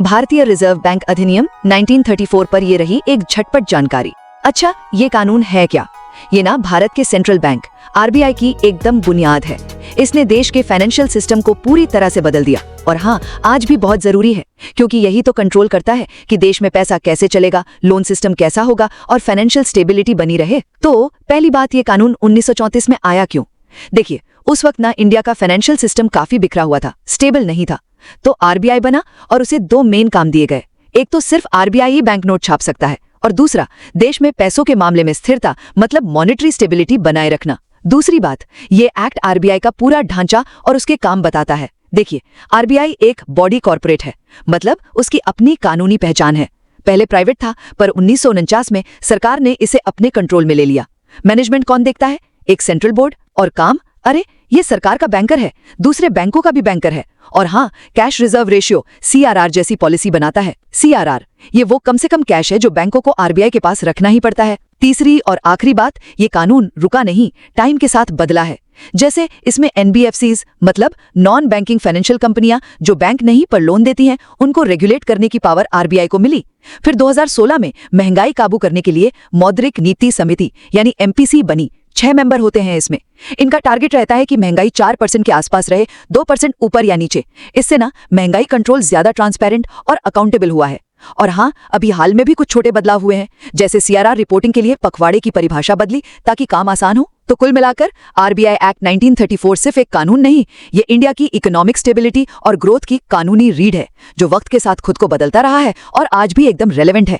भारतीय reserve bank अधिनियम 1934 पर ये रही एक झटपट जानकारी। अच्छा, ये कानून है क्या? ये ना भारत के सेंट्रल बैंक आरबीआई की एकदम बुनियाद है। इसने देश के फाइनेंशियल सिस्टम को पूरी तरह से बदल दिया। और हाँ, आज भी बहुत जरूरी है, क्योंकि यही तो कंट्रोल करता है कि देश में पैसा कैसे चलेगा, लोन सिस्टम कैसा होगा और फाइनेंशियल स्टेबिलिटी बनी रहे। तो पहली बात, ये कानून 1934 में आया क्यों? देखिए, उस वक्त ना इंडिया का फाइनेंशियल सिस्टम काफी बिखरा हुआ था, स्टेबल नहीं था। तो आरबीआई बना और उसे दो मेन काम दिए गए। एक तो सिर्फ आरबीआई ही बैंक नोट छाप सकता है, और दूसरा देश में पैसों के मामले में स्थिरता मतलब मॉनेटरी स्टेबिलिटी बनाए रखना। दूसरी बात, ये एक्ट आरबीआई का पूरा ढांचा और उसके काम बताता है। देखिए, आरबीआई एक बॉडी कॉर्पोरेट है, मतलब उसकी अपनी कानूनी पहचान है। पहले प्राइवेट था, पर 1949 में सरकार ने इसे अपने कंट्रोल में ले लिया। मैनेजमेंट कौन देखता है? एक सेंट्रल बोर्ड। और काम, अरे ये सरकार का बैंकर है, दूसरे बैंकों का भी बैंकर है। और हाँ, कैश रिजर्व रेशियो सीआरआर जैसी पॉलिसी बनाता है। सीआरआर ये वो कम से कम कैश है जो बैंकों को आरबीआई के पास रखना ही पड़ता है। तीसरी और आखिरी बात, ये कानून रुका नहीं, टाइम के साथ बदला है। जैसे इसमें एनबीएफसीज मतलब नॉन बैंकिंग फाइनेंशियल कंपनियां जो बैंक नहीं पर लोन देती हैं, उनको रेगुलेट करने की पावर आरबीआई को मिली। फिर 2016 में महंगाई काबू करने के लिए मौद्रिक नीति समिति यानी एमपीसी बनी। 6 मेंबर होते हैं इसमें। इनका टारगेट रहता है कि महंगाई 4% के आसपास रहे, 2% ऊपर या नीचे। इससे ना महंगाई कंट्रोल ज्यादा ट्रांसपेरेंट और अकाउंटेबल हुआ है। और हाँ, अभी हाल में भी कुछ छोटे बदलाव हुए हैं, जैसे सीआरआर रिपोर्टिंग के लिए पखवाड़े की परिभाषा बदली ताकि काम आसान हो। तो कुल मिलाकर आरबीआई एक्ट 1934 सिर्फ एक कानून नहीं, ये इंडिया की इकोनॉमिक स्टेबिलिटी और ग्रोथ की कानूनी रीढ़ है, जो वक्त के साथ खुद को बदलता रहा है और आज भी एकदम रेलेवेंट है।